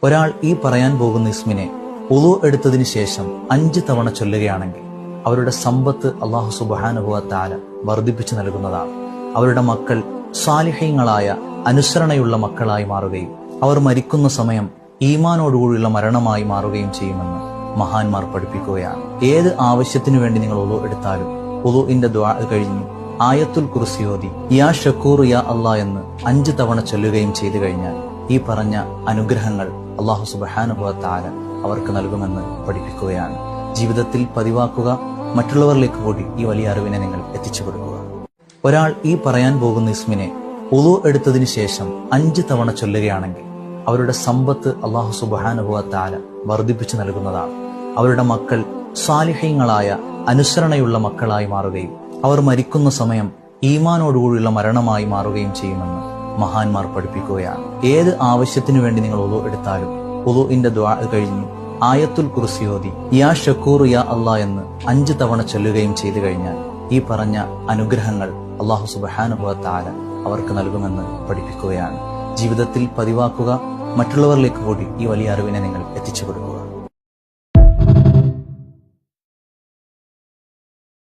ഒരാൾ ഈ പറയാൻ പോകുന്ന ഇസ്മിനെ ഉളു എടുത്തതിന് ശേഷം 5 തവണ ചൊല്ലുകയാണെങ്കിൽ അവരുടെ സമ്പത്ത് അല്ലാഹു സുബ്ഹാനഹു വ തആല വർദ്ധിപ്പിച്ചു നൽകുന്നതാണ്. അവരുടെ മക്കൾ സാലിഹീങ്ങളായ അനുസരണയുള്ള മക്കളായി മാറുകയും അവർ മരിക്കുന്ന സമയം ഈമാനോടുകൂടിയുള്ള മരണമായി മാറുകയും ചെയ്യുമെന്ന് മഹാന്മാർ പഠിപ്പിക്കുകയാണ്. ഏത് ആവശ്യത്തിനു വേണ്ടി നിങ്ങൾ ഉളു എടുത്താലും ഉളുഇന്റെ ദുആ കഴിഞ്ഞ് ആയത്തുൽ കുർസി ഓതി യാ ഷക്കൂർ യാ അല്ലാ എന്ന് 5 തവണ ചൊല്ലുകയും ചെയ്തു കഴിഞ്ഞാൽ ഈ പറഞ്ഞ അനുഗ്രഹങ്ങൾ അല്ലാഹു സുബ്ഹാനഹു വ തആല അവർക്ക് നൽകുമെന്ന് പഠിപ്പിക്കുകയാണ്. ജീവിതത്തിൽ പതിവാക്കുക, മറ്റുള്ളവരിലേക്ക് കൂടി ഈ വലിയ അറിവിനെ നിങ്ങൾ എത്തിച്ചു കൊടുക്കുക. ഒരാൾ ഈ പറയാൻ പോകുന്ന ഇസ്മിനെ ഉളു എടുത്തതിന് ശേഷം 5 തവണ ചൊല്ലുകയാണെങ്കിൽ അവരുടെ സമ്പത്ത് അല്ലാഹു സുബ്ഹാനഹു വ തആല വർദ്ധിപ്പിച്ചു നൽകുന്നതാണ്. അവരുടെ മക്കൾ സാലിഹീങ്ങളായ അനുസരണയുള്ള മക്കളായി മാറുകയും അവർ മരിക്കുന്ന സമയം ഈമാനോടുകൂടിയുള്ള മരണമായി മാറുകയും ചെയ്യുമെന്ന് മഹാന്മാർ പഠിപ്പിക്കുകയാണ്. ഏത് ആവശ്യത്തിനു വേണ്ടി നിങ്ങൾ ഉളു എടുത്താലും ഉളുഇന്റെ ദുആ കഴിഞ്ഞ് ആയത്തുൽ കുർസി ഓതി യാ ഷക്കൂർ യാ അല്ലാ എന്ന് 5 തവണ ചൊല്ലുകയും ചെയ്തു കഴിഞ്ഞാൽ ഈ പറഞ്ഞ അനുഗ്രഹങ്ങൾ അല്ലാഹു സുബ്ഹാനഹു വ തആല അവർക്ക് നൽകുമെന്ന് പഠിപ്പിക്കുകയാണ്. ജീവിതത്തിൽ പതിവാക്കുക, മറ്റുള്ളവരിലേക്ക് കൂടി ഈ വലിയ അറിവിനെ നിങ്ങൾ എത്തിച്ചു കൊടുക്കുക.